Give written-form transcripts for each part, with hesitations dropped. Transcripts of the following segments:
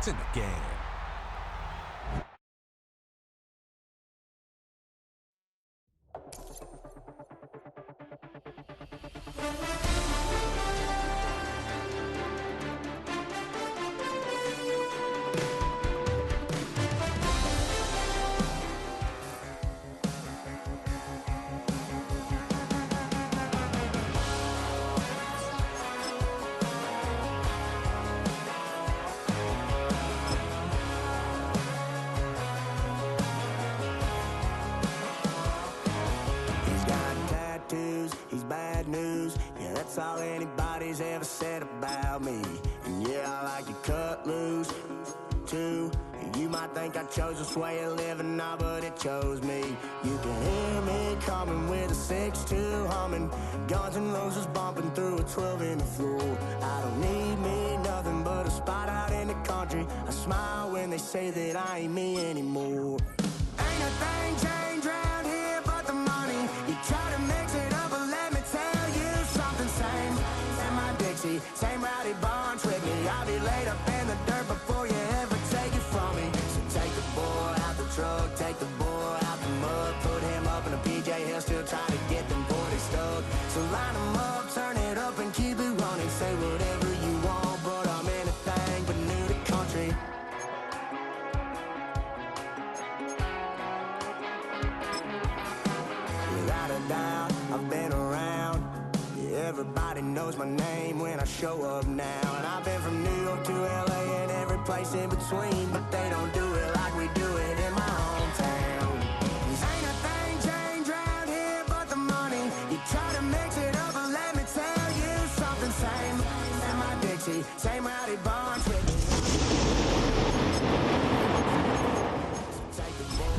It's in the game. He's bad news, yeah, that's all anybody's ever said about me. And yeah, I like to cut loose, too. You might think I chose this way of living now, but it chose me. You can hear me coming with a 6-2 humming, Guns N' Roses bumping through a 12 in the floor. I don't need me nothing but a spot out in the country. I smile when they say that I ain't me anymore. Ain't a thing changed round here but the money. You try to mix it up, but let me tell you something. Same in my Dixie, same rowdy bunch with me. I'll be laid up in the dirt before you ever take it from me. So take the boy out the truck, take the boy out the mud, put him up in a PJ, he'll still try to get them 40 stuck. So line him up, turn it up and keep it running. Say whatever you want, but I'm anything but new to country. Without a doubt, I've been around. Yeah, everybody knows my name when I show up now. And I've been from New York to LA and every place in between, but they don't do it like we do it in my hometown. Ain't a thing changed round here but the money. You try to mix it up, but let me tell you something. Same in my Dixie, same rowdy bunch with me.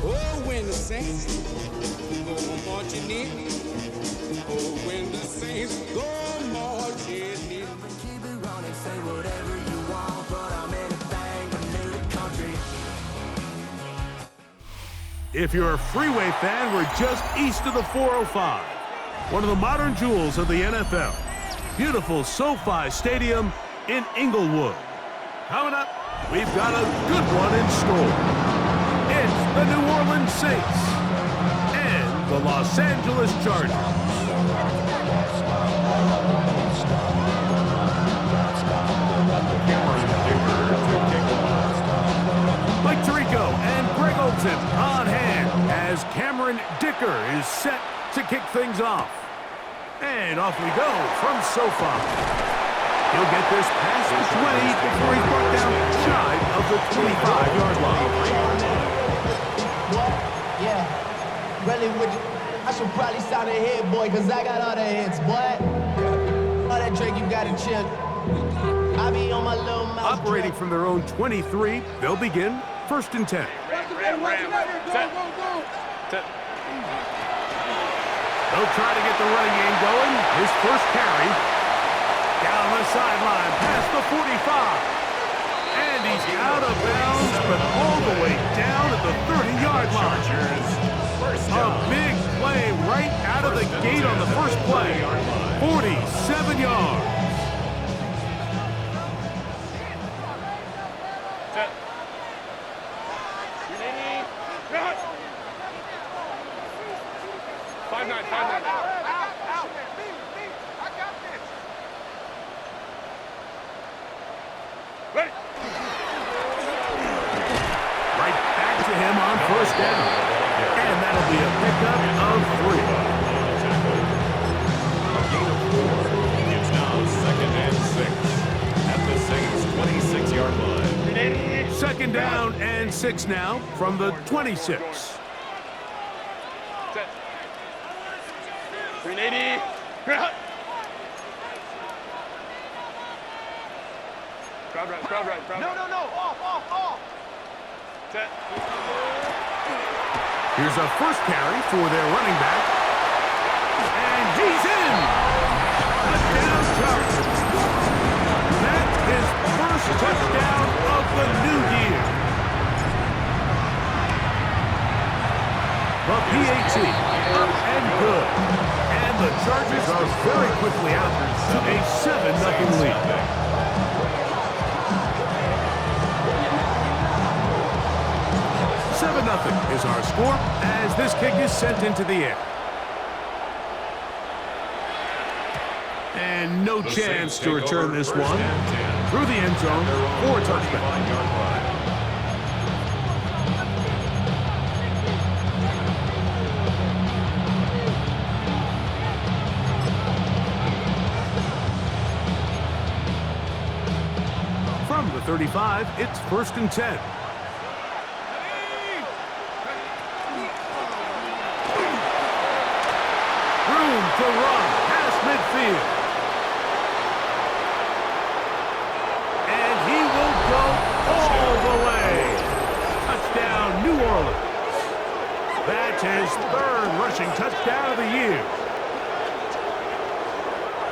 Oh, when the Saints go marching in. Oh, when the Saints go marching in. Keep it running, say whatever you want, but I'm anything but new to country. If you're a Freeway fan, we're just east of the 405. One of the modern jewels of the NFL. Beautiful SoFi Stadium in Inglewood. Coming up, we've got a good one in store. It's the New Orleans Saints and the Los Angeles Chargers. Mike Tirico and Greg Olsen on hand as Cameron Dicker is set to kick things off. And off we go from SoFi. He'll get this past the 20 before he's brought down shy of the 25-yard line. Yeah, really would you? I should probably sound a hit, boy, cause I got all the hits, boy. All that drink you got to chip. I be on my little mouse. Operating from their own 23, they'll begin 1st and 10. They'll try to get the running game going. His first carry. Down the sideline, past the 45. And he's out of bounds, but all the way down at the 30-yard line. A big play right out of the gate on the first play. 47 yards. Right back to him on first down. And that'll be a pickup of 3. A gain of 4. It's now 2nd and 6 at the Saints' 26-yard line. 2nd down and 6 now from the 26. 380. Crowd right. No, off. Set. Here's a first carry for their running back. And he's in! Touchdown Chargers. That is first touchdown of the new year. The PAT up and good. And the Chargers are very quickly out to a 7-0 lead. as this kick is sent into the air. And no chance to return this one through the end zone for a touchdown. From the 35, it's 1st and 10. Room to run past midfield. And he will go all the way. Touchdown, New Orleans. That's his 3rd rushing touchdown of the year.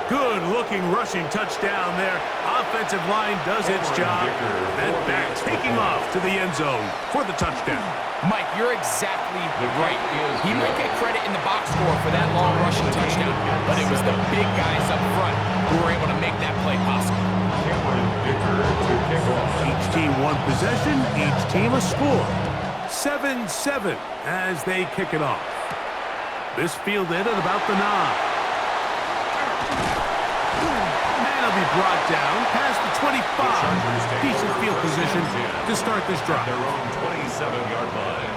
Good-looking rushing touchdown there. Offensive line does its job. And back taking off to the end zone for the touchdown. Mike, you're exactly right. He might get credit in the box score for that long rushing touchdown, but it was the big guys up front who were able to make that play possible. Each team one possession, each team a score. 7-7 as they kick it off. This fielded at about the 9. Be brought down past the 25. Decent field position to start this drive. Their own 27-yard line.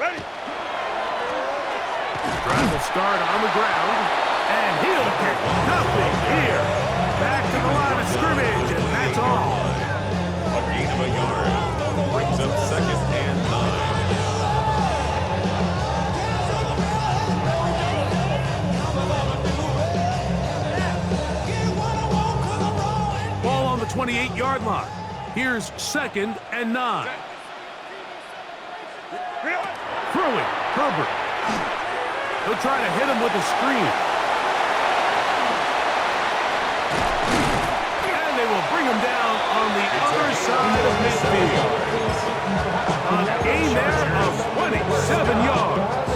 Ready. Drive will start on the ground, and he'll get nothing here. Back to the line of scrimmage, and that's all. A gain of a yard. Brings up 2nd and 9. Ball on the 28-yard line. Here's 2nd and 9. Throwing, Herbert. He'll try to hit him with a screen. And they will bring him down on the other side of midfield. A gain there of 27 yards.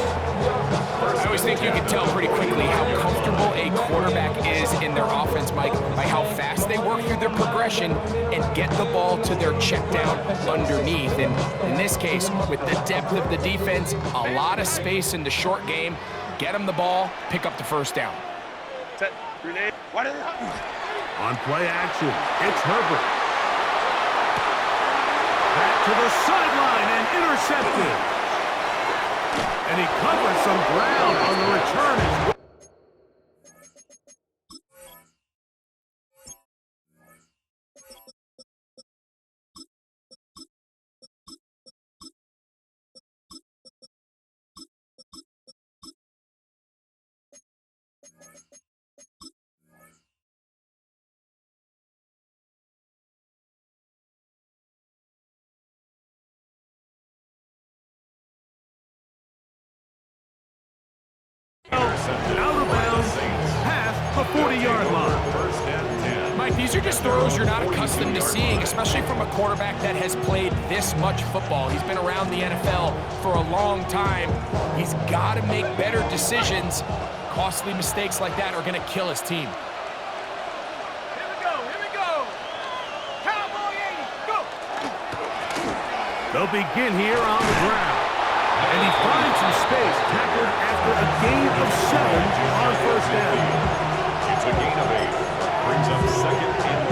I always think you can tell pretty quickly how comfortable a quarterback is in their offense, Mike, by how fast they work through their progression and get the ball to their check down underneath. And in this case, with the depth of the defense, a lot of space in the short game, get them the ball, pick up the 1st down. Set. Grenade. What is it? On play action, it's Herbert. Back to the sideline and intercepted. And he covers some ground on the return as well. Out of bounds, past the 40-yard line. 1st and 10. Mike, these are just throws you're not accustomed to seeing, especially from a quarterback that has played this much football. He's been around the NFL for a long time. He's got to make better decisions. Costly mistakes like that are going to kill his team. Here we go. Cowboy 80, go. They'll begin here on the ground. And he finds some space, tackled after a gain of 7 on 1st down. It's a gain of 8. Brings up 2nd and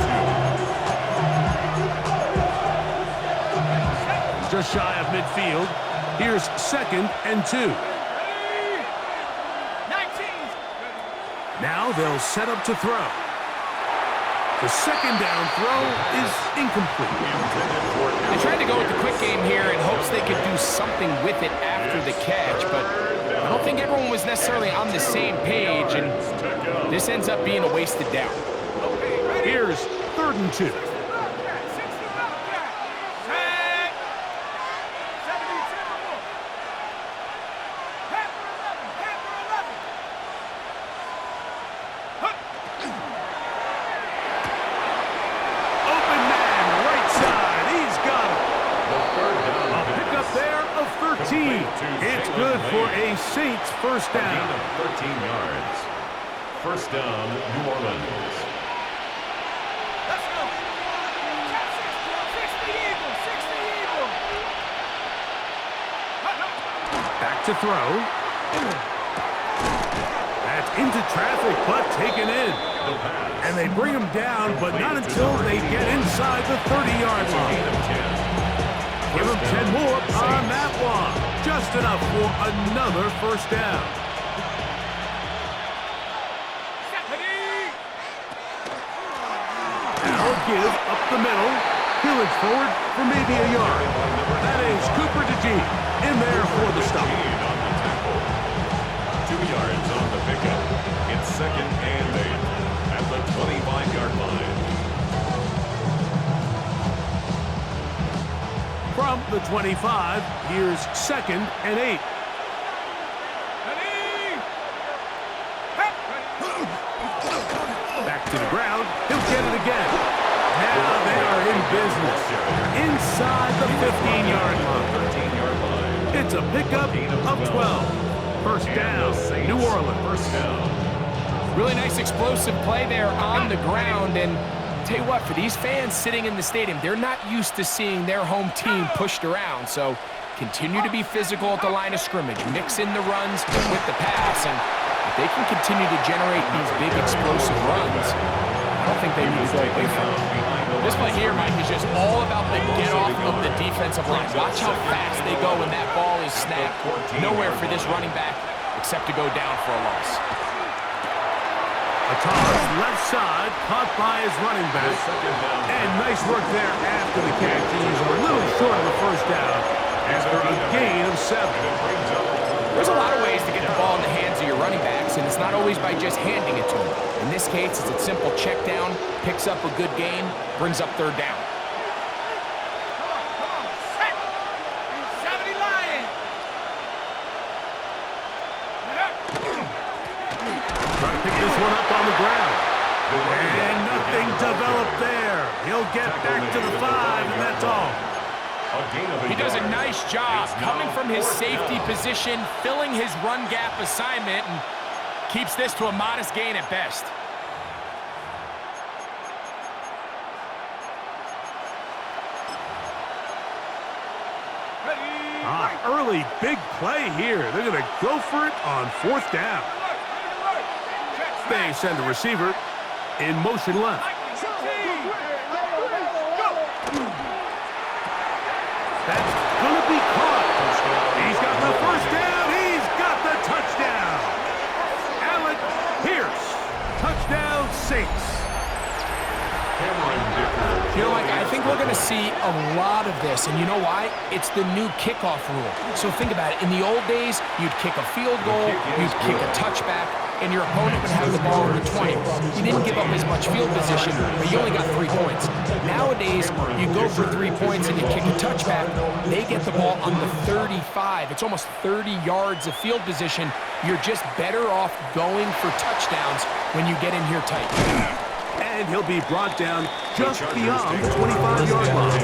2. Just shy of midfield. Here's 2nd and 2. 19. Now they'll set up to throw. The 2nd down throw is incomplete. They tried to go with the quick game here in hopes they could do something with it after the catch, but I don't think everyone was necessarily on the same page, and this ends up being a wasted down. Here's 3rd and 2. It's good for a Saints 1st down. 13 yards. First down, New Orleans. Let's go. 60 Eagle. 60 Eagle. Back to throw. That's into traffic, but taken in. And they bring him down, but not until they get inside the 30-yard line. Give him 10 more on that one. Just enough for another first down. Now give up the middle. He'll forward for maybe a yard. That is Cooper DeGene in there for the stop. 2 yards on the pickup. It's 2nd and 8 at the 25-yard line. From the 25, here's 2nd and 8. Back to the ground. He'll get it again. Now they are in business. Inside the 15-yard line. It's a pickup of 12. First down, New Orleans. First down. Really nice explosive play there on the ground. And tell you what, for these fans sitting in the stadium, they're not used to seeing their home team pushed around. So continue to be physical at the line of scrimmage. Mix in the runs with the pass. And if they can continue to generate these big explosive runs, I don't think they need to go away from it. This play here, Mike, is just all about the get-off of the defensive line. Watch how fast they go when that ball is snapped. Nowhere for this running back except to go down for a loss. A toss left side, caught by his running back. And nice work there after the catch. He's a little short of the first down after a gain of 7. There's a lot of ways to get the ball in the hands of your running backs, and it's not always by just handing it to them. In this case, it's a simple check down, picks up a good gain, brings up 3rd down. Set. 70 Lion. Trying to pick this one up on the ground. And nothing developed there. He'll get back to the 5, and that's all. He does a nice job coming from his safety position, filling his run gap assignment, and keeps this to a modest gain at best. Early big play here. They're going to go for it on 4th down. They send the receiver in motion left. That's going to be caught. He's got the first down. He's got the touchdown. Alec Pierce. Touchdown Saints. You know, I think we're going to see a lot of this, and you know why? It's the new kickoff rule. So think about it. In the old days, you'd kick a field goal, you'd kick a touchback, and your opponent would have the ball in the 20. You didn't give up as much field position, but you only got 3 points. Nowadays, you go for 3 points and you kick a touchback. They get the ball on the 35. It's almost 30 yards of field position. You're just better off going for touchdowns when you get in here tight. And he'll be brought down just beyond the 25-yard line.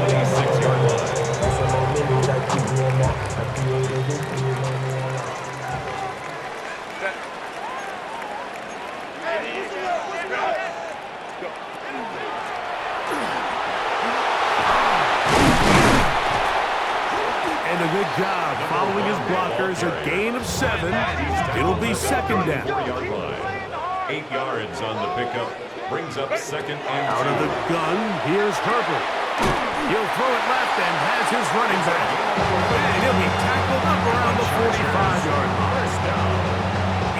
26-yard line. And a good job following his blockers. A gain of 7. It'll be 2nd down. 4-yard line. 8 yards on the pickup. Brings up 2nd and 2. Out of the gun, here's Herbert. He'll throw it left and has his running back. And he'll be tackled up around the 45-yard line.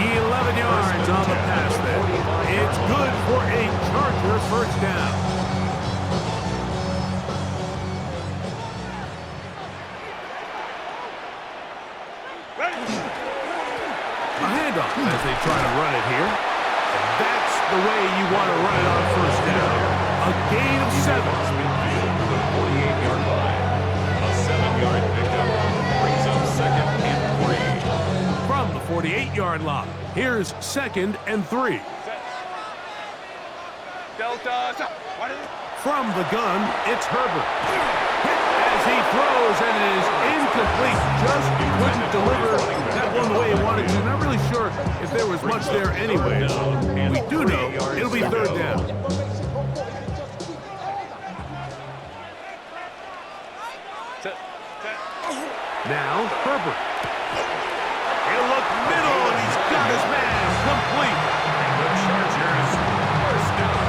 11 yards on the pass there. It's good for a Charger first down. A handoff as they try to run it here. And that's the way you want to run it on first down. A gain of 7. To the 48-yard line. A 7-yard pickup. Brings up 2nd and 3. From the 48-yard line, here's 2nd and 3. Delta. From the gun, it's Herbert. Hit as he throws, and it is incomplete. Incomplete. Just couldn't deliver that one the way he wanted to. Not really sure if there was much there anyway. We do know it'll be third down. Now, Herbert. He'll look middle, and he's got his man complete. The Chargers first down.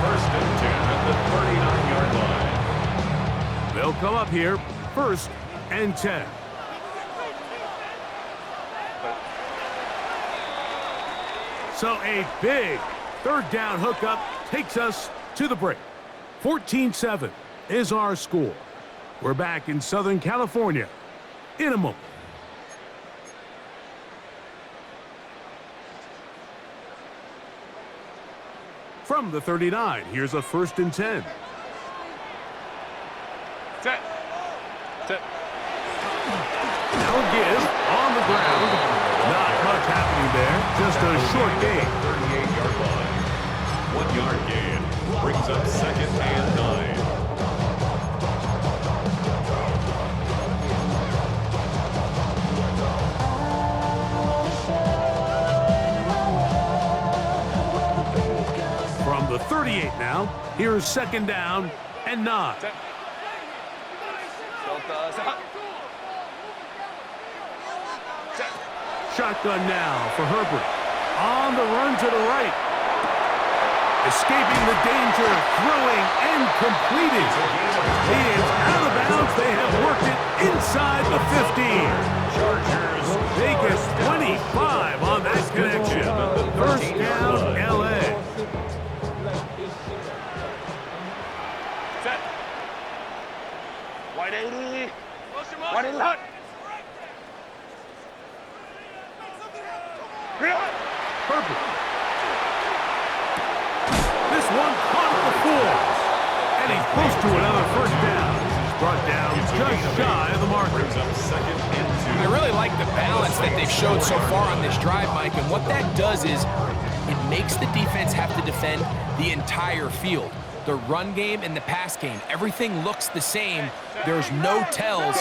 First and 10 at the 39-yard line. They'll come up here, first and 10. So a big third down hookup takes us to the break. 14-7 is our score. We're back in Southern California in a moment. From the 39, here's a first and 10. Now a give on the ground. Not much happening there. Just a short gain. 38-yard line. 1 yard gain. Brings up second and 9. From the 38 now, here's second down and 9. Shotgun now for Herbert. On the run to the right. Escaping the danger, throwing and completing. He is out of bounds. They have worked it inside the 15. Chargers. They get 25 on that connection. First down, L.A. White 80. White 80. Hut. Herbert. This one caught the force. And he's close to another first down. He's brought down just shy of the marker. Brings up second and 2. I really like the balance that they've showed so far on this drive, Mike, and what that does is it makes the defense have to defend the entire field. The run game and the pass game, everything looks the same. There's no tells,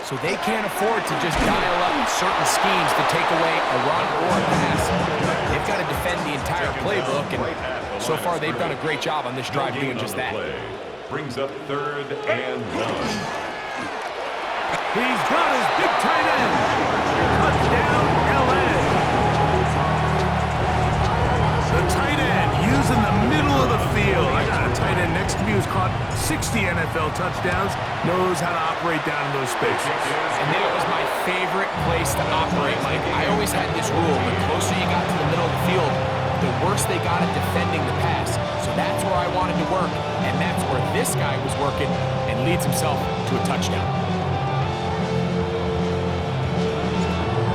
so they can't afford to just dial up certain schemes to take away a run or a pass. They've got to defend the entire playbook, and so far they've done a great job on this drive doing just that. Brings up third and 1. He's got his big tight end. Touchdown, L.A. The tight end using the middle of the field. I got a tight end next to me who's caught 60 NFL touchdowns, knows how to operate down in those spaces. And that was my favorite place to operate, Mike. I always had this rule: the closer you got to the middle of the field, the worse they got at defending the pass. So that's where I wanted to work, and that's where this guy was working and leads himself to a touchdown.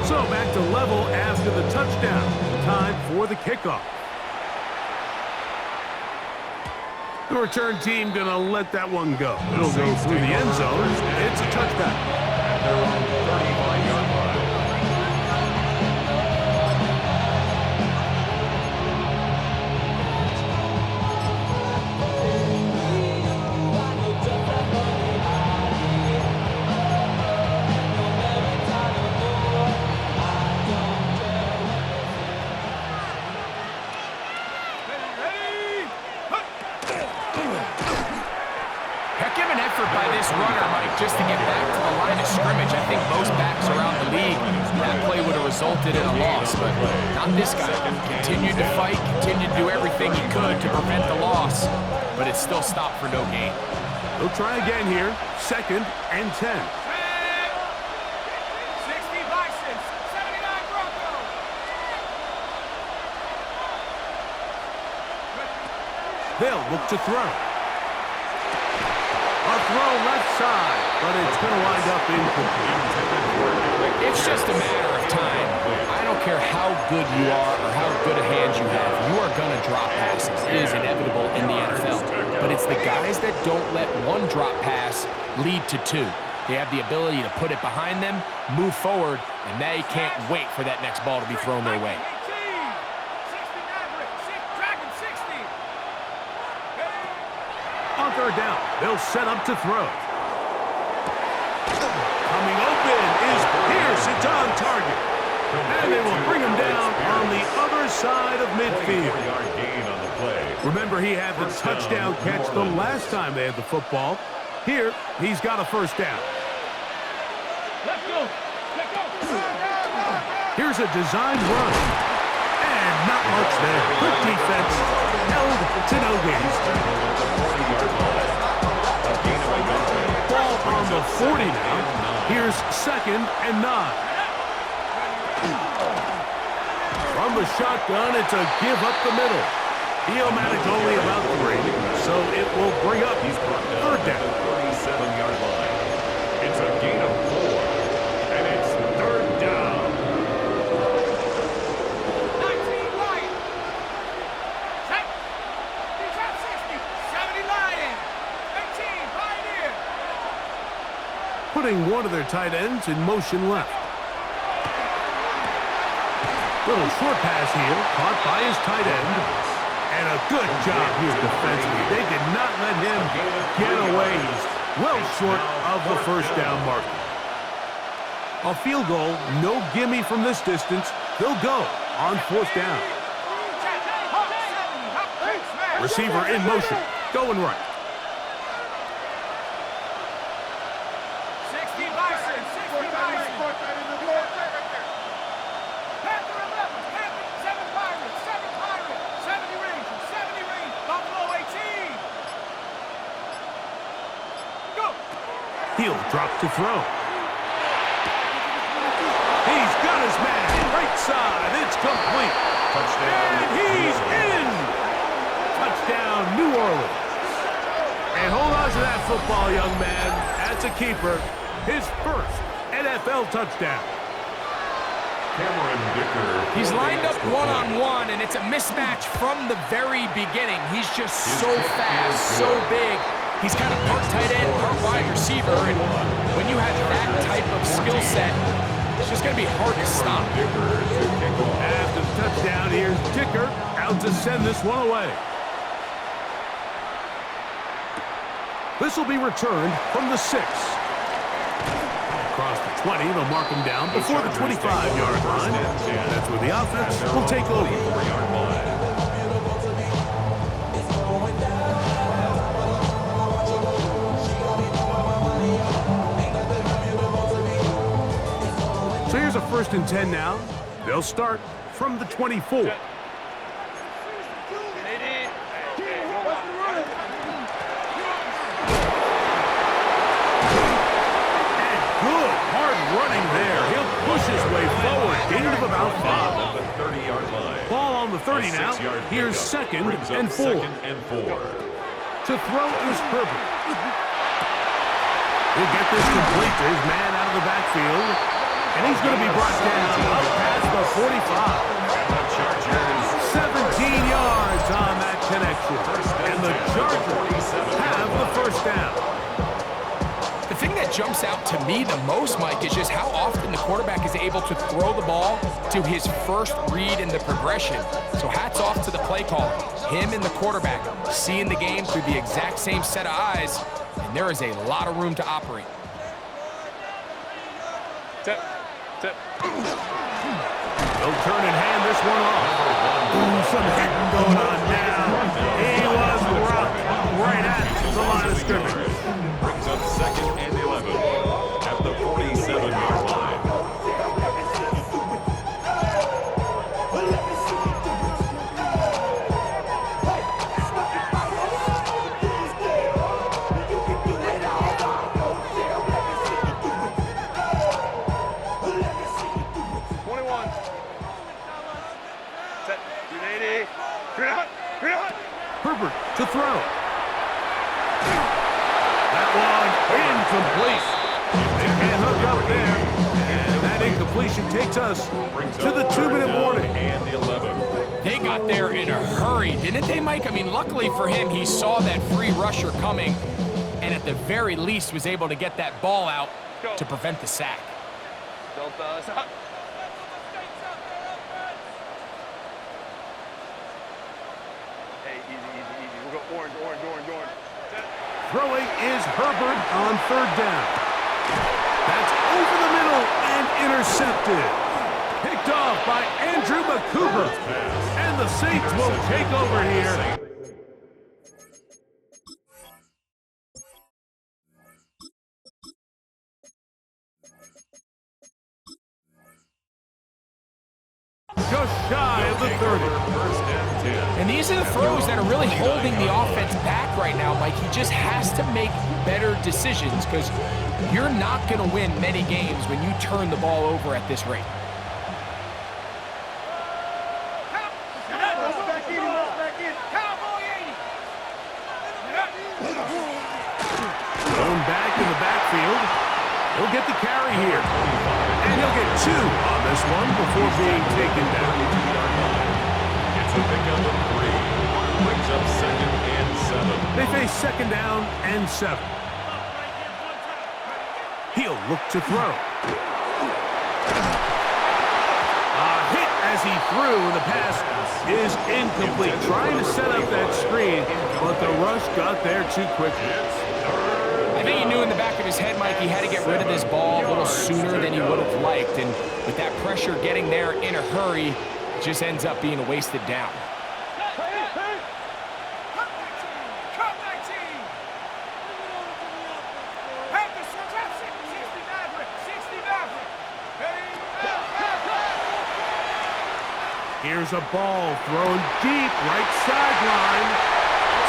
So back to level after the touchdown. Time for the kickoff. The return team gonna let that one go. It'll go through the end zone. It's a touchdown. At their own 35-yard line. Heck of an effort by this runner, Mike, just to get back to the line of scrimmage. I think most backs around the league, that play would have resulted in a loss, but not this guy. Continued to fight, continued to do everything he could to prevent the loss, but it still stopped for no gain. They'll try again here. Second and 10. 60 Bisons. 79 Broncos. They'll look to throw. A throw left side, but it's going to wind up incomplete. It's just a matter of time. I don't care how good you are or how good a hand you have. You are going to drop passes. It is inevitable in the NFL. But it's the guys that don't let one drop pass lead to two. They have the ability to put it behind them, move forward, and they can't wait for that next ball to be thrown their way. 18. 69 Dragon 60. On third down, they'll set up to throw. Coming open is Pierce. It's on target. And they will bring him down on the other side of midfield. Remember, he had the touchdown catch the last time they had the football. Here, he's got a first down. Let's go. Let's go. Here's a design run. And not much there. Good defense. Held to no gain. Ball on the 40 now. Here's 2nd and 9. From the shotgun, it's a give up the middle. He'll manage only about 3, so it will bring up 3rd down. 37-yard line. It's a gain of 4, and it's 3rd down. 19 Lion. Set. Defense 60. 70 Lion. 18 Pioneer. Putting one of their tight ends in motion left. Little short pass here, caught by his tight end. And a good job here defensively. They did not let him get away. He's well short of the first down marker. A field goal, no gimme from this distance. They'll go on 4th down. Receiver in motion, going right. 60 Bison. 60 Bison. Panther 11. Panther. 7 Pirates. 7 Pirates. 70 Rangers. 70 Rangers. Buffalo 18. Go. He'll drop to throw. He's got his man, right side, it's complete. Touchdown. And he's in. Touchdown, New Orleans. And hold on to that football, young man. That's a keeper. His first NFL touchdown. He's lined up one-on-one, and it's a mismatch from the very beginning. He's just so fast, so big. He's kind of part tight end, part wide receiver, and when you have that type of skill set, it's just going to be hard to stop. After the touchdown, here's Dicker out to send this one away. This will be returned from the 6. Across the 20, they'll mark him down before the 25-yard line. That's where the offense will take over. So here's a 1st and 10 now. They'll start from the 24. His way forward, gain of about 5. 30-yard line. Ball on the 30 now. Here's 2nd and 4. To throw is Herbert. He'll get this complete to his man out of the backfield. And he's going to be brought down up past the 45. 17 yards on that connection. And the Chargers have the first down. The thing that jumps out to me the most, Mike, is just how often the quarterback is able to throw the ball to his first read in the progression. So hats off to the play caller. Him and the quarterback seeing the game through the exact same set of eyes, and there is a lot of room to operate. Tip. They'll turn and hand this one off. Ooh, some hitting going on now. He was rocked right at the line of scrimmage. Brings up 2nd and 11 at the 47-yard line. Herbert to throw. That one incomplete. They can't hook up there. And that incompletion takes us to the 2-minute warning. And the 11. They got there in a hurry, didn't they, Mike? I mean, luckily for him, he saw that free rusher coming, and at the very least was able to get that ball out to prevent the sack. We'll go orange. Throwing is Herbert on 3rd down. over the middle and intercepted. Picked off by Andrew McCooper. And the Saints will take over here. Just shy of the 30. And these are the throws that are really holding the offense back right now, Mike. He just has to make better decisions because you're not going to win many games when you turn the ball over at this rate. Thrown back in the backfield. He'll get the carry here. And he'll get 2 on this one before being taken down. It's a pickup of 3. Brings up 2nd and 7. They face 2nd down and 7. He'll look to throw. A hit as he threw, and the pass is incomplete. Trying to set up that screen, but the rush got there too quickly. I think he knew in the back of his head, Mike, he had to get rid of this ball a little sooner than he would have liked. And with that pressure getting there in a hurry, it just ends up being a wasted down. Here's a ball thrown deep, right sideline.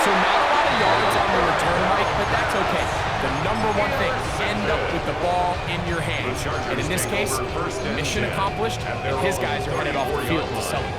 So not a lot of yards on the return, Mike, but that's okay. The number one thing, end up with the ball in your hands. And in this case, mission accomplished, and his guys are headed off the field to celebrate.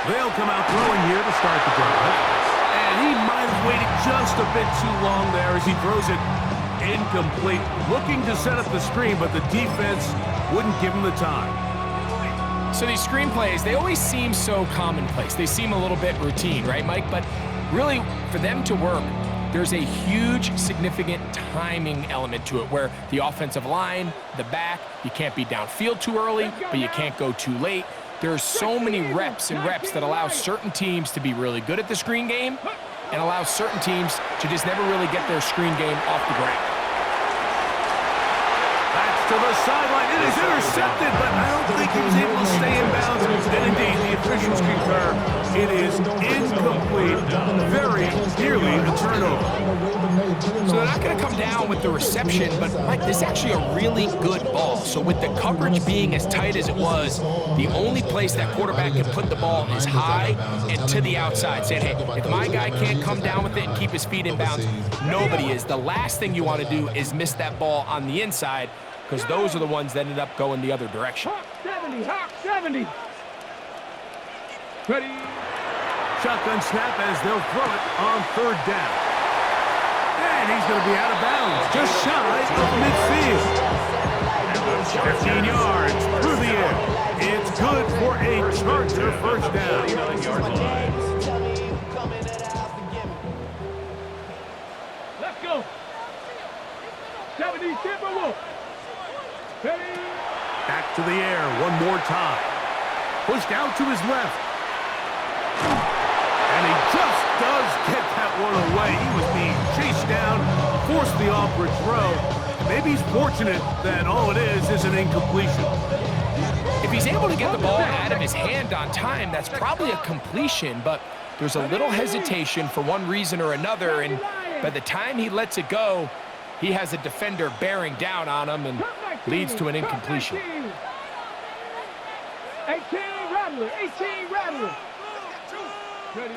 They'll come out throwing here to start the drive. And he might have waited just a bit too long there as he throws it incomplete. Looking to set up the screen, but the defense wouldn't give him the time. So these screen plays, they always seem so commonplace. They seem a little bit routine, right, Mike? But really, for them to work, there's a huge, significant timing element to it where the offensive line, the back, you can't be downfield too early, but you can't go too late. There are so many reps and reps that allow certain teams to be really good at the screen game and allow certain teams to just never really get their screen game off the ground. That's to the sideline. It is intercepted, but I don't think he was able to stay in bounds. And indeed, the officials concur. It is incomplete. Very nearly a turnover. So they're not going to come down with the reception, but, Mike, this is actually a really good ball. So with the coverage being as tight as it was, the only place that quarterback can put the ball is high and to the outside, saying, hey, if my guy can't come down with it and keep his feet in bounds, nobody is. The last thing you want to do is miss that ball on the inside, because those are the ones that ended up going the other direction. Hawk 70, Hawk 70. Ready. Shotgun snap as they'll throw it on 3rd down. And he's going to be out of bounds, just shy of midfield. 15 yards through the air. It's good for a Charger 1st down. Let's go. 70, Timberwolf. Ready. Back to the air one more time. Pushed out to his left. And he just does get that one away. He was being chased down, forced the awkward throw. Maybe he's fortunate that all it is an incompletion. If he's able to get the ball out of his hand on time, that's probably a completion, but there's a little hesitation for one reason or another, and by the time he lets it go, he has a defender bearing down on him and leads to an incompletion. 18 Rattler, 18 Rattler. Ready.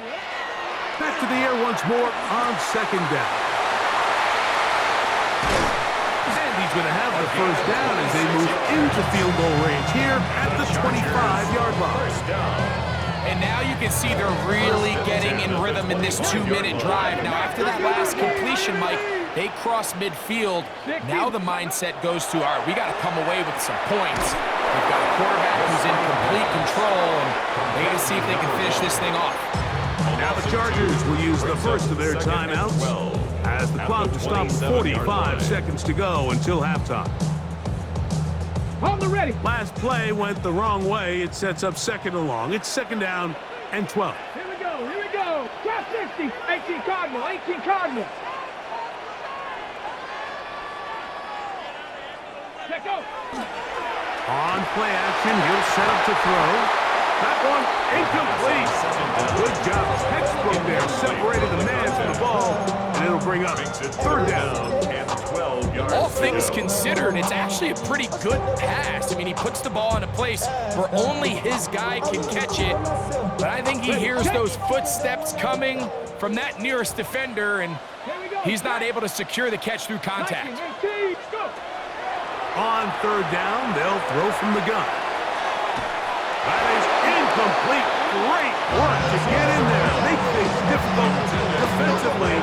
Back to the air once more on 2nd down. And he's going to have the 1st down as they move into field goal range here at the 25-yard line. And now you can see they're really getting in rhythm in this 2-minute drive. Now, after that last completion, Mike, They cross midfield. Now the mindset goes to, all right, we got to come away with some points. They've got a quarterback who's in complete control, and they got to see if they can finish this thing off. Now the Chargers will use the first of their timeouts as the clock will stop with 45 seconds to go until halftime. Hold the ready. Last play went the wrong way. It sets up second and long. It's second down and 12. Here we go, here we go. Drop 60, 18 Cardinal, 18 Cardinal. Check go. On play action, he'll set up to throw. That one incomplete. Good job. Textbook there. Separated the man from the ball, and it'll bring up third down and 12 yards. All things considered, it's actually a pretty good pass. I mean, he puts the ball in a place where only his guy can catch it. But I think he hears those footsteps coming from that nearest defender, and he's not able to secure the catch through contact. On third down, they'll throw from the gun. That is incomplete. Great work to get in there. Make things difficult defensively.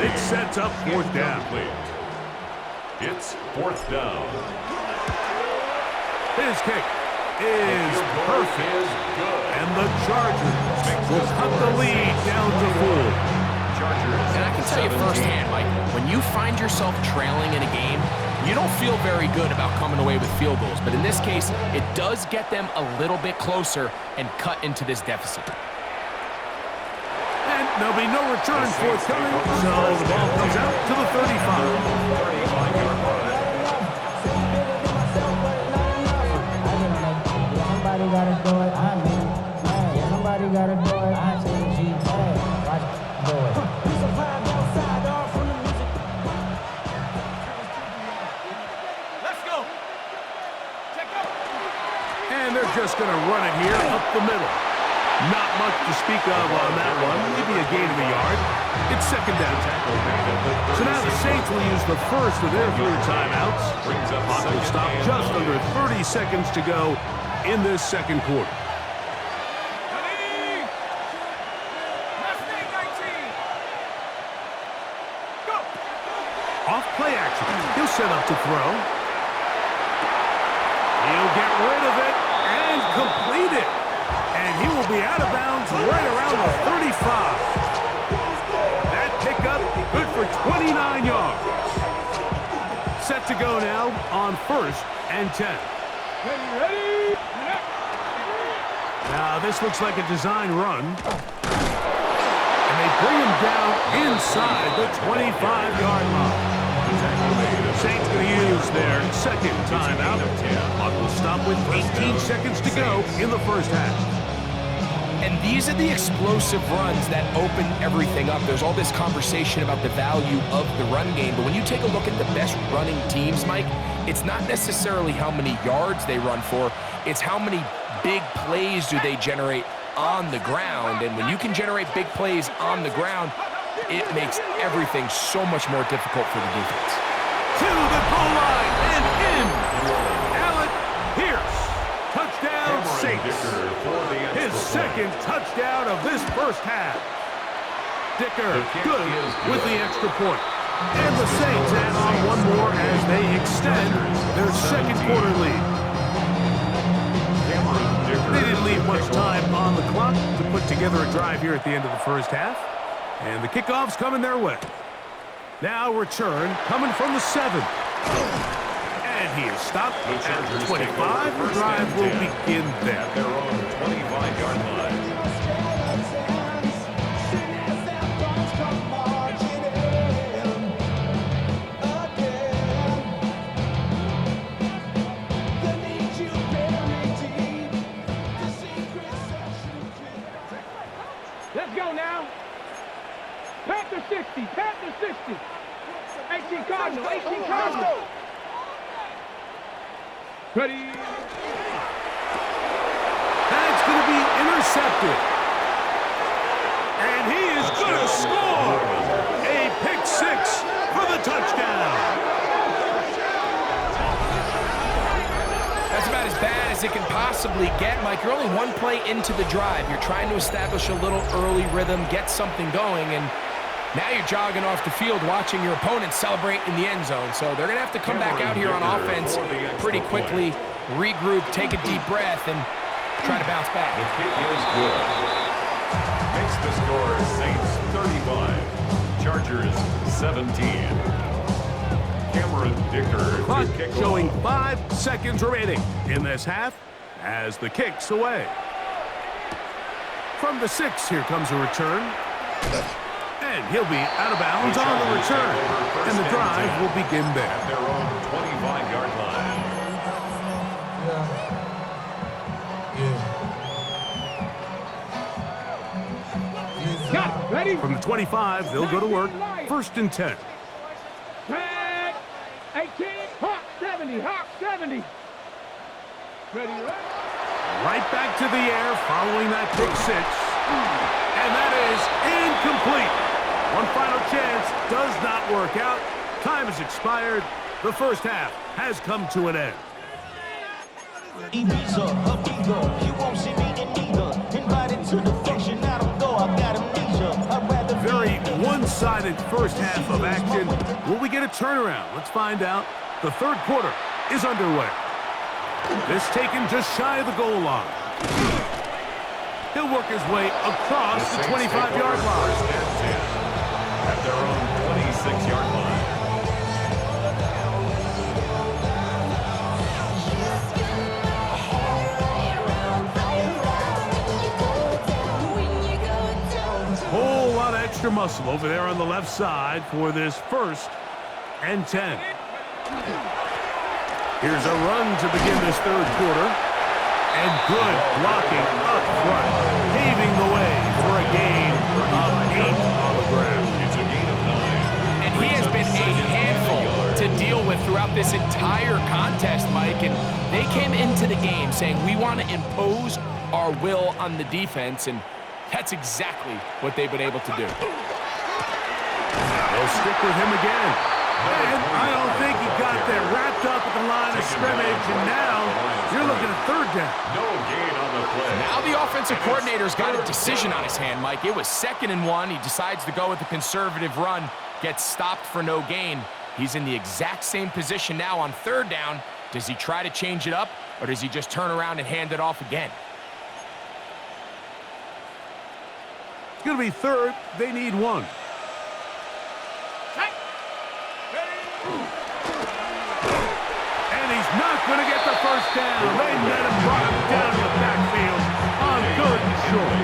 It sets up fourth down. It's fourth down. His kick is perfect. And the Chargers will cut the lead down to 4. And I can tell you firsthand, Mike, when you find yourself trailing in a game, you don't feel very good about coming away with field goals. But in this case, it does get them a little bit closer and cut into this deficit. And there'll be no return forthcoming, so the ball comes out to the 35. Somebody gotta do it. I mean, hey, somebody gotta do it. I change you. Hey, watch do it. Let's go. Check go. And they're just going to run it here up the middle. Not much to speak of on that one. Maybe a gain of a yard. It's second down. So now the Saints will use the first of their 3 timeouts. Clock will stop just under 30 seconds to go in this second quarter. Ready. Mustang 19. Go. Off play action. He'll set up to throw. He'll get rid of it and complete it. And he will be out of bounds right around the 35. That pickup good for 29 yards. Set to go now on first and 10. Ready. Now this looks like a design run. And they bring him down inside the 25-yard line. Saints going to use their second timeout. Clock will stop with 18 seconds to go in the first half. And these are the explosive runs that open everything up. There's all this conversation about the value of the run game, but when you take a look at the best running teams, Mike, it's not necessarily how many yards they run for, it's how many big plays do they generate on the ground. And when you can generate big plays on the ground, it makes everything so much more difficult for the defense. To the goal line and in. Allen Pierce. Touchdown Saints. His second touchdown of this first half. Dicker good with the extra point. And the Saints add on one more as they extend their second quarter lead. They didn't leave much time on the clock to put together a drive here at the end of the first half. And the kickoff's coming their way. Now return coming from the 7. And he is stopped at the 25. The drive will begin there. Their own 25-yard line. Let's go now. Panther 60, Panther 60. 18 Cardinal, 18 Cardinal. Ready. That's going to be intercepted. And he is going to score. A pick 6 for the touchdown. That's about as bad as it can possibly get, Mike. You're only one play into the drive. You're trying to establish a little early rhythm, get something going, and Now you're jogging off the field watching your opponent celebrate in the end zone. So they're going to have to come back out here on offense pretty quickly, regroup, take a deep breath, and try to bounce back. The kick is good. Makes the score Saints 35, Chargers 17. Cameron Dicker Clock to kick showing off. 5 seconds remaining in this half as the kick's away. From the 6, here comes a return. And he'll be out of bounds on the return. And the drive will begin there. At their own 25-yard line. Got it. Ready? From the 25, they'll go to work. 1st and 10. Tag. 18. Hawk 70. Hawk 70. Ready, ready? Right back to the air following that pick 6. And that is incomplete. One final chance does not work out. Time has expired. The first half has come to an end. Ibiza, amigo, you won't see me in neither. Invited to the function, I don't go, I've got amnesia. I'd rather Very one-sided first half of action. Will we get a turnaround? Let's find out. The third quarter is underway. This taken just shy of the goal line. He'll work his way across the 25-yard line. First and 10. At their own 26-yard line. Whole lot of extra muscle over there on the left side for this 1st and 10. Here's a run to begin this third quarter. And good blocking up front, paving the way for a gain of 8 on the ground. It's a gain of 9. And he has been a handful to deal with throughout this entire contest, Mike. And they came into the game saying, we want to impose our will on the defense, and that's exactly what they've been able to do. They'll stick with him again. And I don't think he got there wrapped up at the line of scrimmage, and now you're looking at 3rd down. No gain on the play. Now the offensive coordinator's got a decision on his hand, Mike. It was 2nd and 1. He decides to go with the conservative run, gets stopped for no gain. He's in the exact same position now on 3rd down. Does he try to change it up, or does he just turn around and hand it off again? It's going to be 3rd. They need 1. And he's not going to get the first down. They let him brought him down to the backfield on 3rd and short.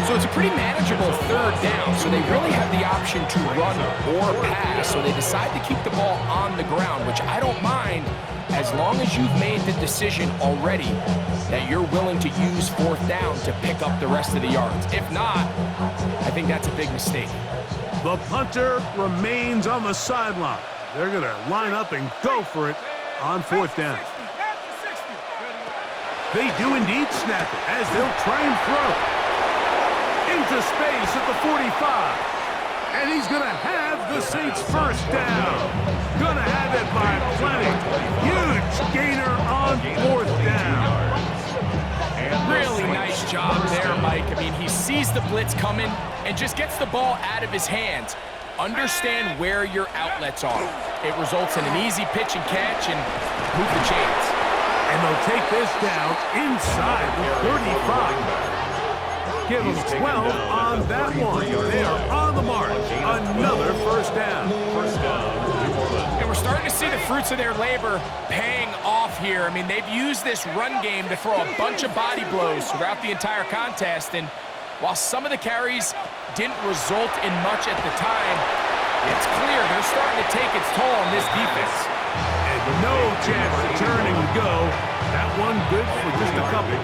So it's a pretty manageable 3rd down, so they really have the option to run or pass, so they decide to keep the ball on the ground, which I don't mind as long as you've made the decision already that you're willing to use 4th down to pick up the rest of the yards. If not, I think that's a big mistake. The punter remains on the sideline. They're going to line up and go for it on 4th down. They do indeed snap it as they'll try and throw. Into space at the 45. And he's going to have the Saints' first down. Going to have it by plenty. Huge gainer on 4th down. Really nice job there, Mike. I mean, he sees the blitz coming and just gets the ball out of his hands. Understand where your outlets are. It results in an easy pitch and catch and move the chains. And they'll take this down inside the 35. Give them 12 on that one. They are on the mark. Another first down. And we're starting to see the fruits of their labor paying off here. I mean, they've used this run game to throw a bunch of body blows throughout the entire contest. And while some of the carries didn't result in much at the time, it's clear they're starting to take its toll on this defense. And no chance to turn and go. That one good for just a couple.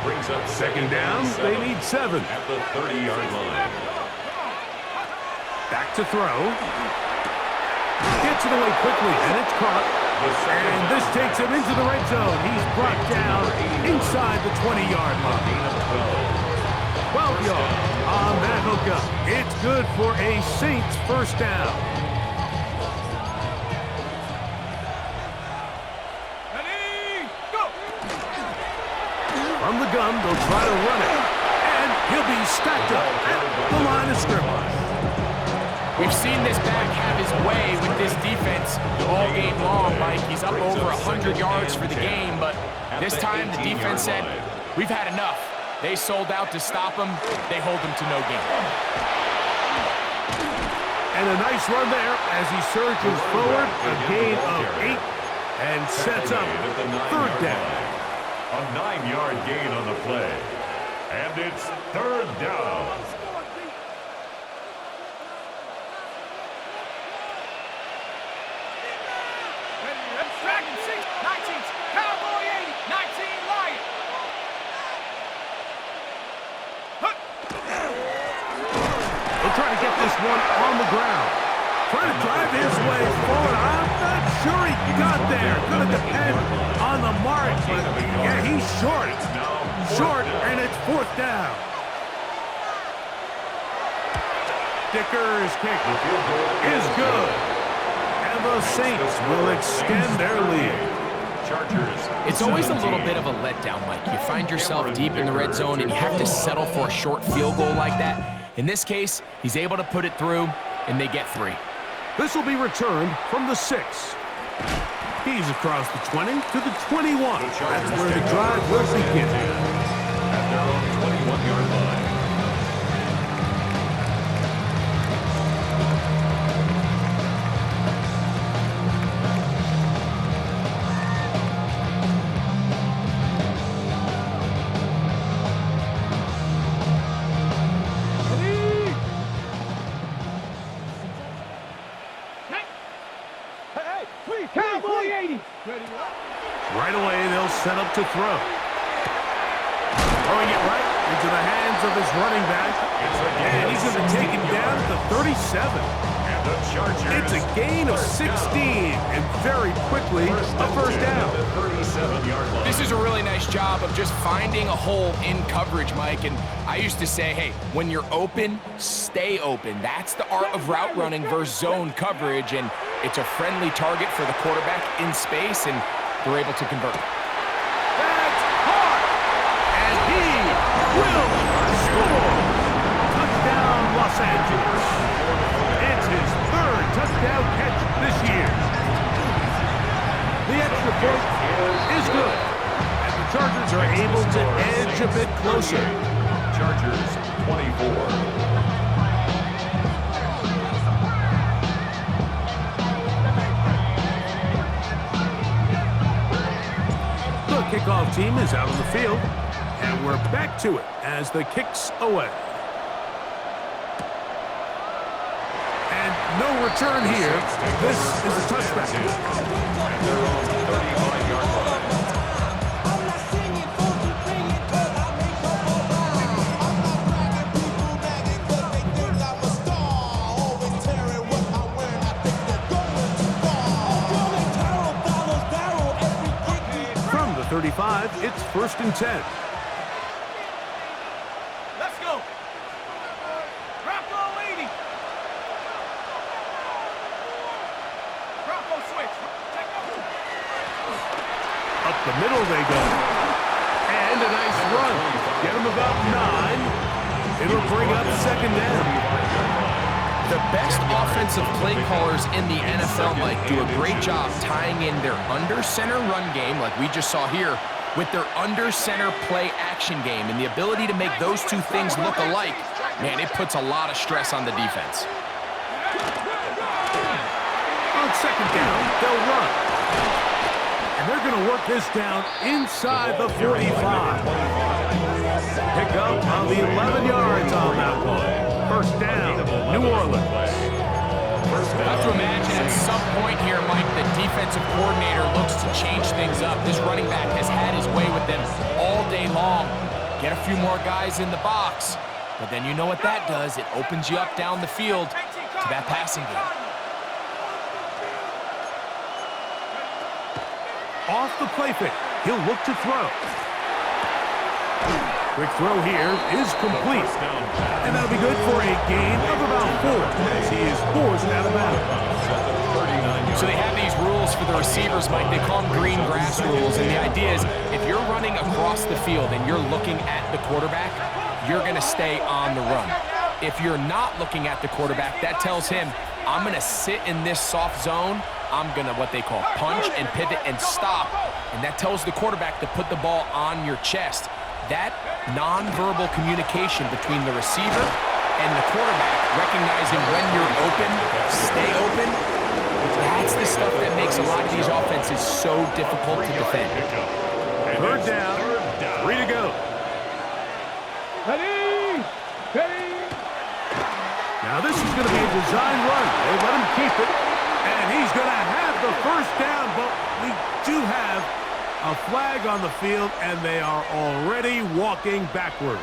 Brings up 2nd down, they need 7. At the 30-yard line. Back to throw. Gets it away quickly, and it's caught. And this takes him into the red zone. He's brought down inside the 20-yard line. 12 yards on that hookup. It's good for a Saints first down. From the gun, they'll try to run it. And he'll be stacked up at the line of scrimmage. We've seen this back have his way with this defense all game long, Mike. He's up over 100 yards for the game, but this time the defense said, we've had enough. They sold out to stop him. They hold him to no gain. And a nice run there as he surges forward, a gain of 8, and sets up third down. A 9-yard gain on the play. And it's third down. Dragon 6, 19, Cowboy 80, 19, Lion. He'll try to get this one on the ground. Trying to drive his way forward. I'm not sure he got there. Going to depend on the mark, but yeah, he's short. Short, and it's fourth down. Dicker's kick is good. And the Saints will extend their lead. It's always a little bit of a letdown, Mike. You find yourself deep in the red zone and you have to settle for a short field goal like that. In this case, he's able to put it through, and they get 3. This will be returned from the 6. He's across the 20 to the 21. That's where the drive will begin. At their own 21-yard line. Cowboy 80. Right away, they'll set up to throw. Throwing it right into the hands of his running back. And he's going to take him down at the 37. And the Chargers. It's a gain of 16, and very quickly, a first down. 37-yard line. This is a really nice job of just finding a hole in coverage, Mike. And I used to say, hey, when you're open, stay open. That's the art of route running versus zone coverage. And it's a friendly target for the quarterback in space, and they're able to convert. That's hard. And he will score. Touchdown, Los Angeles. It's his third touchdown catch this year. The extra point is good. And the Chargers are able to edge a bit closer. Chargers 24. The kickoff team is out on the field, and we're back to it as the kick's away. And no return here. This is a touchback. At their own 35-yard line. From the 35, it's 1st and 10. Let's go. Bronco 80. Bronco switch. Check out. Up the middle they go. And a nice run. Get them about 9. It'll bring up second down. The best offensive play callers in the NFL, Mike, do a great job tying in their under-center run game, like we just saw here, with their under-center play action game. And the ability to make those two things look alike, man, it puts a lot of stress on the defense. On second down, they'll run. And they're going to work this down inside the 45. Pick up on the 11 yards on that one. First down, New Orleans. I have to imagine at some point here, Mike, the defensive coordinator looks to change things up. This running back has had his way with them all day long. Get a few more guys in the box. But then you know what that does. It opens you up down the field to that passing game. Off the play fake, he'll look to throw. Quick throw here is complete. And that'll be good for a gain of about 4 as he is forced out of bounds. So they have these rules for the receivers, Mike. They call them green grass rules. And the idea is if you're running across the field and you're looking at the quarterback, you're going to stay on the run. If you're not looking at the quarterback, that tells him, I'm going to sit in this soft zone. I'm going to what they call punch and pivot and stop. And that tells the quarterback to put the ball on your chest. That nonverbal communication between the receiver and the quarterback, recognizing when you're open, stay open, that's the stuff that makes a lot of these offenses so difficult to defend. Third down, 3 to go. Ready? Ready? Now this is going to be a design run. They let him keep it, and he's going to have the first down, but we do have a flag on the field, and they are already walking backwards.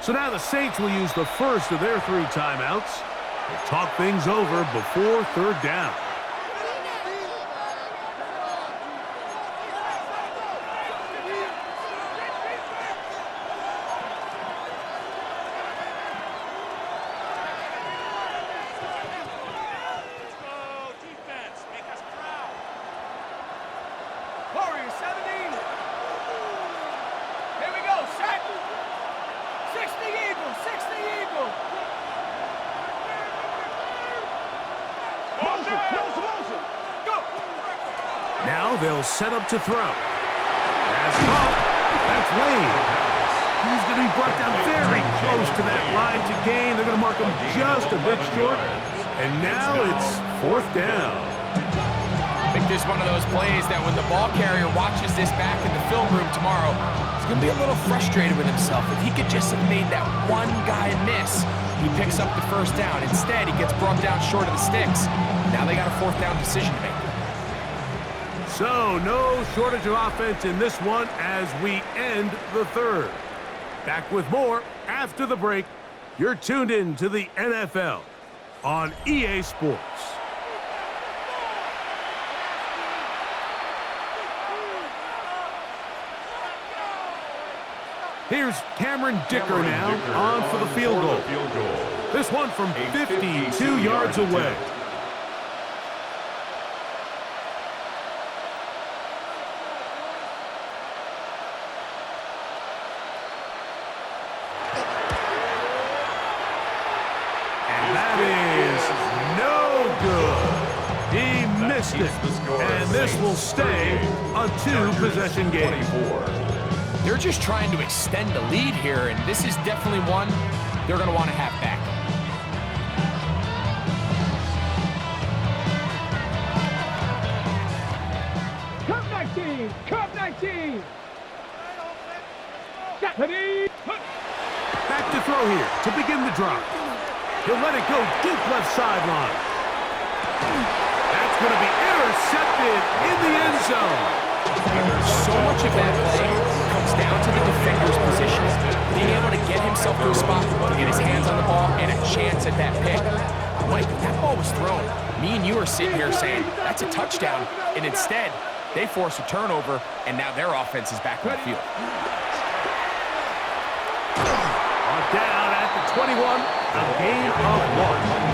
So now the Saints will use the first of their 3 timeouts. They'll talk things over before third down. Warrior 70. Here we go, set. 60 Eagles, 60 Eagles. Motion. Go. Now they'll set up to throw. Pass caught. That's Wade. He's going to be brought down very close to that line to gain. They're going to mark him just a bit short. And now it's fourth down. I think this is one of those plays that when the ball carrier watches this back in the film room tomorrow, he's going to be a little frustrated with himself. If he could just have made that one guy miss, he picks up the first down. Instead, he gets brought down short of the sticks. Now they got a fourth down decision to make. So no shortage of offense in this one as we end the third. Back with more after the break. You're tuned in to the NFL on EA Sports. Here's Cameron Dicker now on for the field goal. This one from 52 yards away. And that is no good. He missed it. And this will stay a 2-possession game. They're just trying to extend the lead here, and this is definitely one they're going to want to have back. Curve 19. Curve 19. Ready? Back to throw here to begin the drive. He'll let it go deep left sideline. That's going to be intercepted in the end zone. So much of that play comes down to the defender's position, being able to get himself to a spot, to get his hands on the ball, and a chance at that pick. Mike, if that ball was thrown, me and you are sitting here saying, that's a touchdown, and instead, they force a turnover, and now their offense is back on the field. Down at the 21, a gain of 1.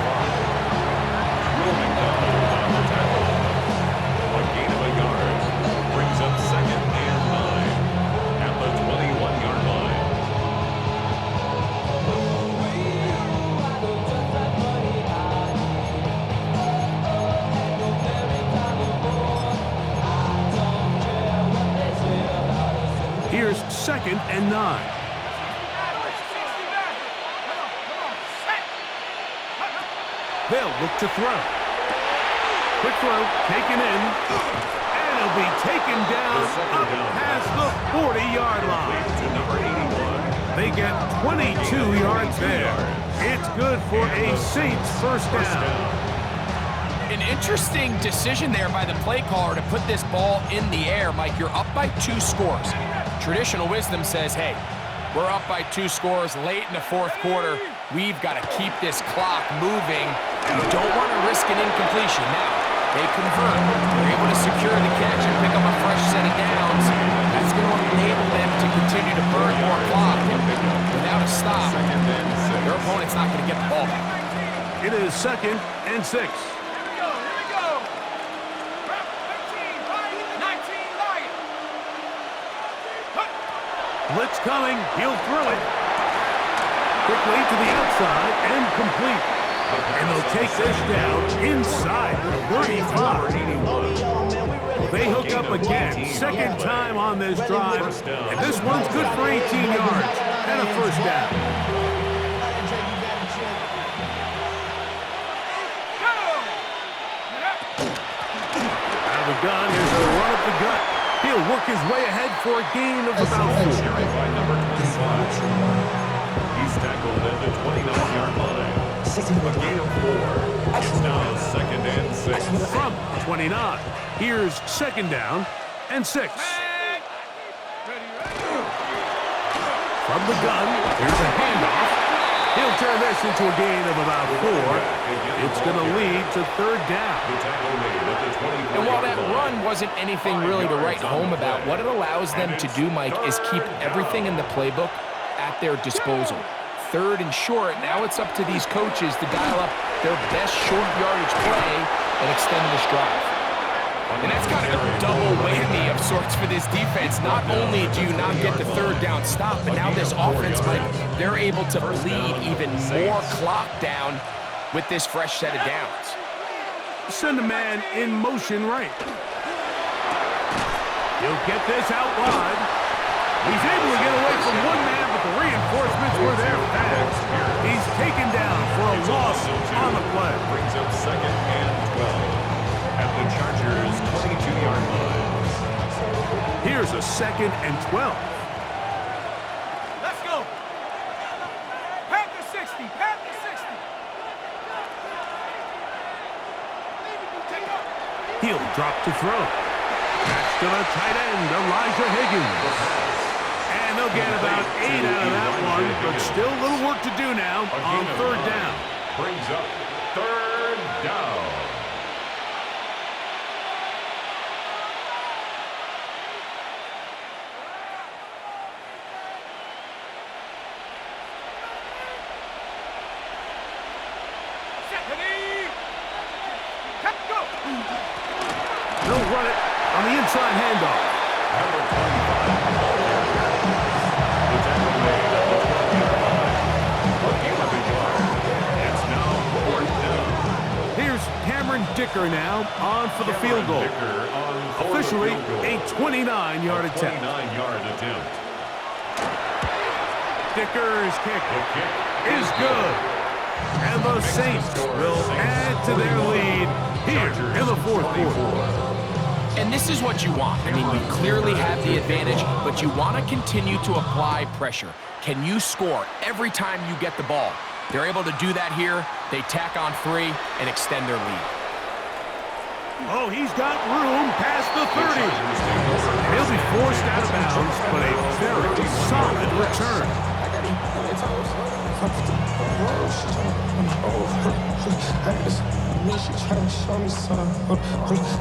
A gain of a yard brings up second and 9 at the 21-yard line. Here's second and 9. They'll look to throw. Quick throw, taken in, and it'll be taken down up past the 40-yard line. To number 81. They get 22 yards there. It's good for a Saints first down. An interesting decision there by the play caller to put this ball in the air. Mike, you're up by 2 scores. Traditional wisdom says, hey, we're up by 2 scores late in the fourth quarter. We've got to keep this clock moving. You don't want to risk an incompletion. Now, they convert. They're able to secure the catch and pick up a fresh set of downs. That's going to enable them to continue to burn more clock. And without a stop, their opponent's not going to get the ball back. It is 2nd and 6. Here we go, here we go. Prep 13, Lion, 19, Lion. Blitz coming. He'll throw it. Quickly to the outside and complete. And they'll take this down inside the 35. They hook up again. Second time on this drive. And this one's good for 18 yards and a first down. Out of the gun, here's a run up the gut. He'll work his way ahead for a gain of about 4. By number 25. He's tackled at the 29-yard line. A gain of 4. It's now 2nd and 6. From 29. Here's 2nd down and 6. From the gun, here's a handoff. He'll turn this into a gain of about 4. It's going to lead to 3rd down. And while that run wasn't anything really to write home about, what it allows them to do, Mike, is keep everything in the playbook at their disposal. 3rd and short, now it's up to these coaches to dial up their best short yardage play and extend this drive. And that's kind of a double whammy of sorts for this defense. Not only do you not get the 3rd down stop, but now this offense, Mike, they're able to bleed even more clock down with this fresh set of downs. Send a man in motion right. He'll get this out wide. He's able to get away from one man, but the reinforcements were there fast. He's taken down for a loss on the play. Brings up 2nd and 12. At the Chargers' 22-yard line. Here's a 2nd and 12. Let's go. Panther 60, Panther 60. Take up. He'll drop to throw. That's to the tight end, Elijah Higgins. And they'll get about 8 out of that one, but still a little work to do now on 3rd down. Brings up 3rd down. They'll run it on the inside handoff. Number 25. The tackle made at the 20-yard line. A gain of a yard. It's now 4th down. Here's Cameron Dicker now on for the field goal. Officially a 29-yard attempt. 29-yard attempt. Dicker's kick The kick is good. And the Saints will add to their lead here in the 4th quarter. And this is what you want. I mean, you clearly have the advantage, but you want to continue to apply pressure. Can you score every time you get the ball? They're able to do that here. They tack on 3 and extend their lead. Oh, he's got room past the 30. He'll be forced out of bounds, but a very solid return. She tryna show me something.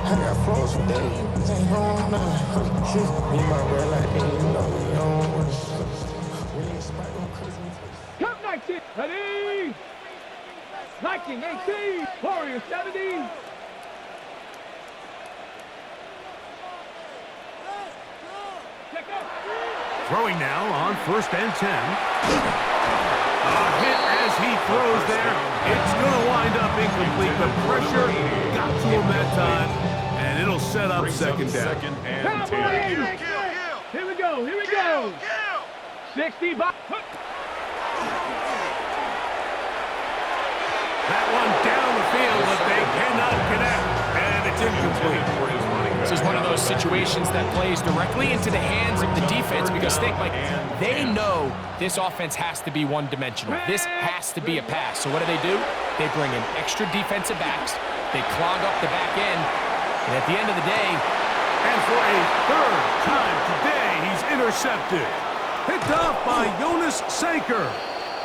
I got flows for days. They don't know. Me and my red light, you know we don't want to. We ain't spike on Christmas. Cup 19, ready? Viking 18, Warrior 70. Throwing now on 1st and 10. A hit as he throws there. It's going to wind up incomplete. The pressure got to him that time, and it'll set up 2nd down. 2nd and 10. Here we go, here we go. 60 by... That one down the field, but they cannot connect, and it's incomplete. This is one of those situations that plays directly into the hands of the defense because think, like, they know this offense has to be one-dimensional. This has to be a pass. So what do? They bring in extra defensive backs. They clog up the back end. And at the end of the day... And for a 3rd time today, he's intercepted. Picked off by Jonas Sanker.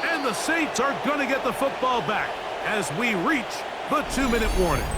And the Saints are going to get the football back as we reach the 2-minute warning.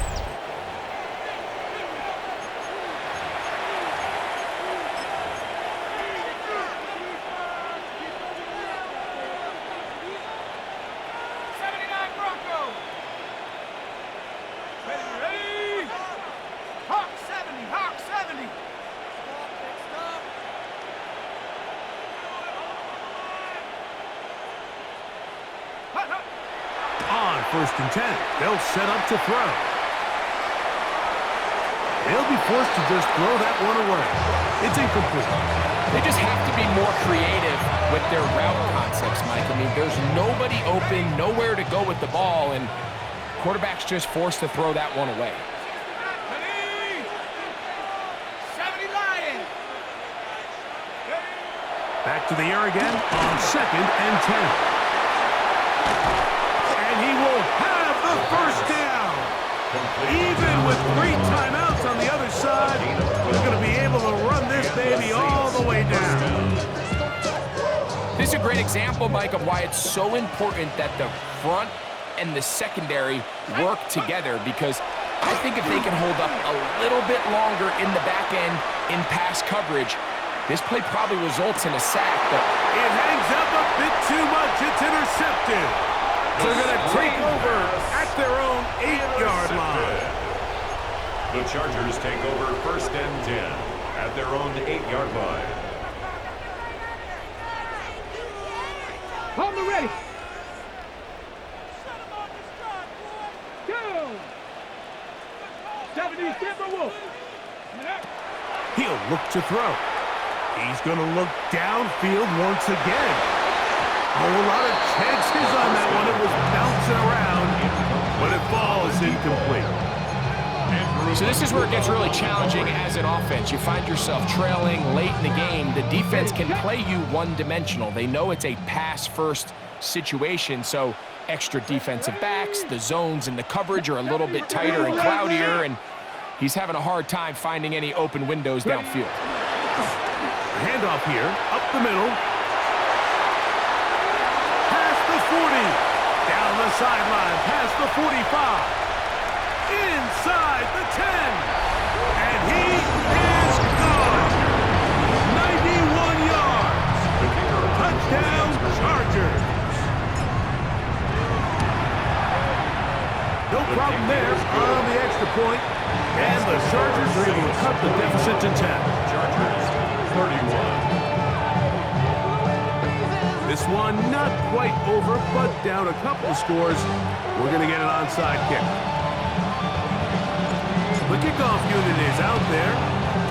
On 1st and 10, they'll set up to throw. They'll be forced to just throw that one away. It's incomplete. They just have to be more creative with their route concepts, Mike. I mean, there's nobody open, nowhere to go with the ball, and quarterback's just forced to throw that one away. 70 Lions. Back to the air again on 2nd and 10. And he will have the first down. Even with 3 timeouts on the other side, they're going to be able to run this baby all the way down. This is a great example, Mike, of why it's so important that the front and the secondary work together, because I think if they can hold up a little bit longer in the back end in pass coverage, this play probably results in a sack, but it hangs up a bit too much. It's intercepted. They're going to take over at their own 8-yard line. The Chargers take over 1st and 10 at their own 8-yard line. Hold me ready. Go. 70 Timberwolves. He'll look to throw. He's going to look downfield once again. A lot of chances on that one. It was bouncing around, but it falls incomplete. So this is where it gets really challenging as an offense. You find yourself trailing late in the game. The defense can play you one-dimensional. They know it's a pass-first situation, so extra defensive backs, the zones and the coverage are a little bit tighter and cloudier, and he's having a hard time finding any open windows downfield. Handoff here, up the middle. Past the 40. Down the sideline, past the 45. Inside the 10. And he is gone. 91 yards. Touchdown, Chargers. No problem there on the extra point. And the Chargers are able to cut the deficit to 10. Chargers 31. This one not quite over, but down a couple of scores. We're going to get an onside kick. The kickoff unit is out there,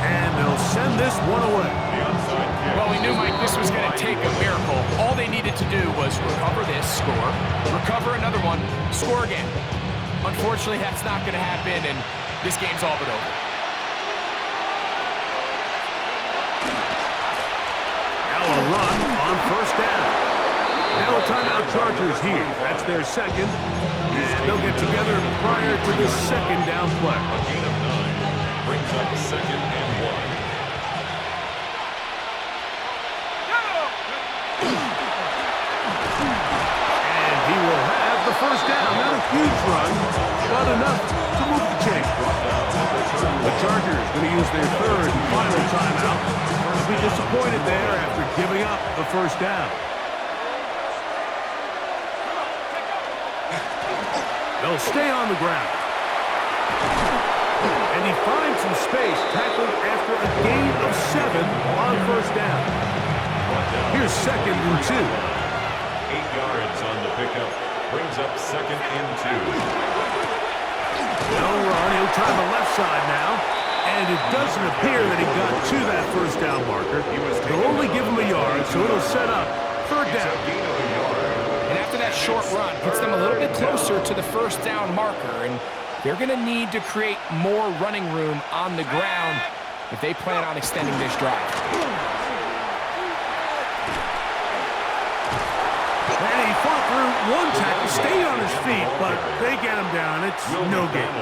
and they'll send this one away. The onside kick. Well, we knew, Mike, this was going to take a miracle. All they needed to do was recover this, score, recover another one, score again. Unfortunately, that's not going to happen, and this game's all but over. Now a run on 1st down. Now a timeout Chargers here. That's their second. And they'll get together prior to this 2nd down play. A gain of 9 brings up 2nd and 1. And he will have the 1st down. Not a huge run, but enough to move the chain. The Chargers going to use their 3rd and final timeout. They'll be disappointed there after giving up the 1st down. They'll stay on the ground. And he finds some space, tackled after a gain of 7 on 1st down. Here's 2nd and 2. 8 yards on the pickup brings up 2nd and 2. No run. He'll try the left side now. And it doesn't appear that he got to that 1st down marker. They'll only give him a yard, so it'll set up 3rd down. And after that short run, puts them a little bit closer to the 1st down marker, and they're going to need to create more running room on the ground if they plan on extending this drive. And he fought through one tackle, stayed on his feet, but they get him down. It's no game.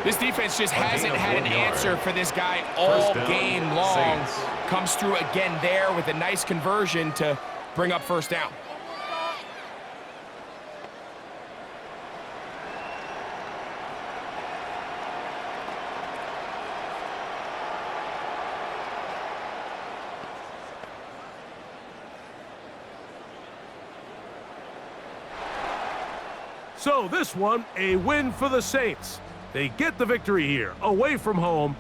This defense just hasn't had an answer for this guy all game long. Comes through again there with a nice conversion to bring up 1st down. So this one, a win for the Saints. They get the victory here, away from home,